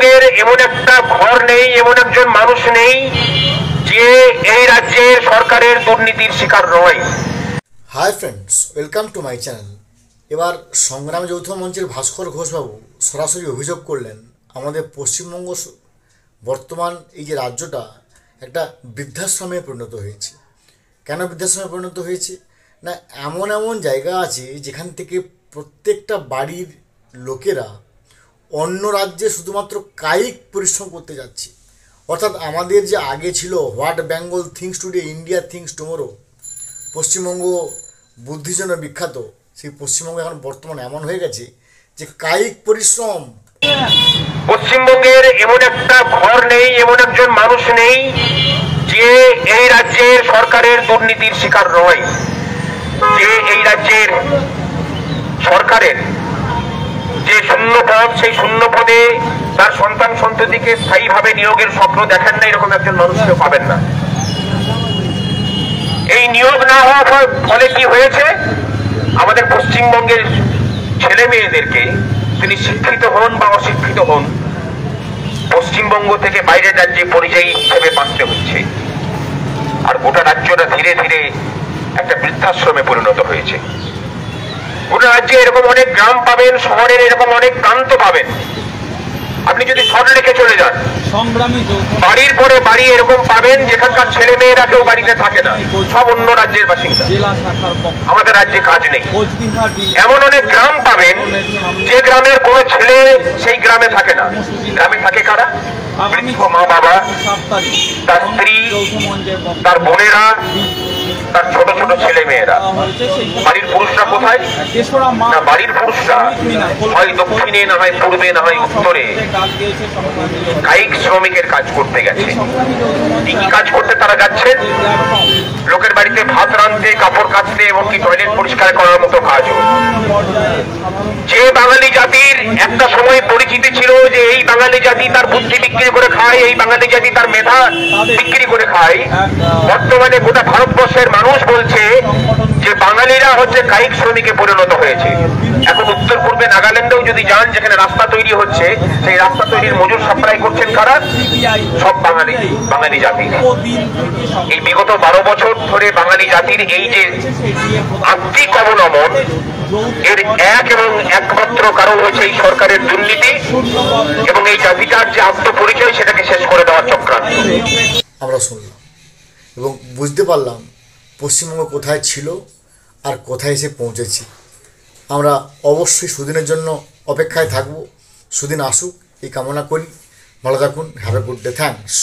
পশ্চিমবঙ্গের এমন একটা ঘর নেই, এমন একজন মানুষ নেই যে এই রাজ্যের সরকারের দুর্নীতির শিকার নয়। Hi friends, welcome to my channel. এবার সংগ্রাম যৌথ মঞ্চের ভাস্কর ঘোষবাবু সরাসরি অভিযোগ করলেন আমাদের পশ্চিমবঙ্গ বর্তমান এই যে রাজ্যটা একটা বৃদ্ধাশ্রমে পরিণত হয়েছে। কেন বৃদ্ধাশ্রমে পরিণত হয়েছে না, এমন এমন জায়গা আছে যেখান থেকে প্রত্যেকটা বাড়ির লোকেরা অন্য রাজ্যে শুধুমাত্র কায়িক পরিশ্রম করতে যাচ্ছে। অর্থাৎ আমাদের যে আগে ছিল what Bengal things today, India things tomorrow, Paschimbanga বুদ্ধির জন্য বিখ্যাত, সেই পশ্চিমবঙ্গ এখন বর্তমানে এমন হয়ে গেছে যে কায়িক পরিশ্রম। পশ্চিমবঙ্গের এমন একটা ঘর নেই, এমন একজন মানুষ নেই যে এই রাজ্যের সরকারের দুর্নীতির শিকার নয়, যে এই রাজ্যের সরকারের যে শূন্য পদ, সেই শূন্য পদে তার সন্তান সন্ততিকে স্থায়ীভাবে নিয়োগের স্বপ্ন দেখেন না, এরকম একজন মানুষকেও পাবেন না। এই নিয়োগ না হওয়ার ফলে কি হয়েছে, আমাদের পশ্চিমবঙ্গের ছেলে মেয়েদেরকে তিনি শিক্ষিত হন বা অশিক্ষিত হন, পশ্চিমবঙ্গ থেকে বাইরের রাজ্যে পরিযায়ী হিসেবে বাঁচতে হচ্ছে। আর গোটা রাজ্যটা ধীরে ধীরে একটা বৃদ্ধাশ্রমে পরিণত হয়েছে। গোটা রাজ্যে এরকম অনেক গ্রাম পাবেন, শহরের এরকম অনেক প্রান্ত পাবেন। আপনি যদি সল্টলেকে চলে যান, বাড়ির পরে বাড়ি এরকম পাবেন যেখানকার ছেলে মেয়েরা কেউ বাড়িতে থাকে না, সব অন্য রাজ্যের বাসিন্দা, আমাদের রাজ্যে কাজ নেই। এমন অনেক গ্রাম পাবেন যে গ্রামের কোনো ছেলে সেই গ্রামে থাকে না। গ্রামে থাকে কারা? বৃদ্ধ মা বাবা, তার স্ত্রী, তার বোনেরা, তার ছোট ছোট ছেলে মেয়েরা। বাড়ির পুরুষরা কোথায়? না, বাড়ির পুরুষরা হয় দক্ষিণে, না হয় পূর্বে, না হয় উত্তরে কায়িক শ্রমিকের কাজ করতে গেছে। কি কি কাজ করতে তারা যাচ্ছেন? লোকের বাড়িতে ভাত রাঁধতে, কাপড় কাচতে, এমনকি টয়লেট পরিষ্কার করার মতো কাজ। যে বাঙালি জাতির একটা সময় পরিচিতি ছিল যে এই বাঙালি জাতি তার বুদ্ধি বিক্রি করে খায়, এই বাঙালি জাতি তার মেধা বিক্রি করে খায়, বর্তমানে গোটা ভারতবর্ষের মানুষ বলছে যে বাঙালিরা হচ্ছে কায়িক শ্রমিকে পরিণত হয়েছে। এখন উত্তর পূর্বে নাগাল্যান্ডেও যদি যান, যেখানে রাস্তা তৈরি হচ্ছে, সেই রাস্তা তৈরির মজুর সাপ্লাই করছেন কারা? সব বাঙালি জাতি। এই বিগত 12 বছর ধরে বাঙালি জাতির এই যে আত্মিক অবনমন, এর এক এবং একমাত্র কারণ হচ্ছে এই সরকারের দুর্নীতি এবং এই জাতিটার যে আত্মপরিচয় সেটাকে শেষ করে দেওয়ার চক্রান্ত। আমরা শুনলাম এবং বুঝতে পারলাম পশ্চিমবঙ্গ কোথায় ছিল আর কোথায় এসে পৌঁছেছি। আমরা অবশ্যই সুদিনের জন্য অপেক্ষায় থাকব। সুদিন আসুক এই কামনা করি। ভালো থাকুন। Have a good day. Thanks.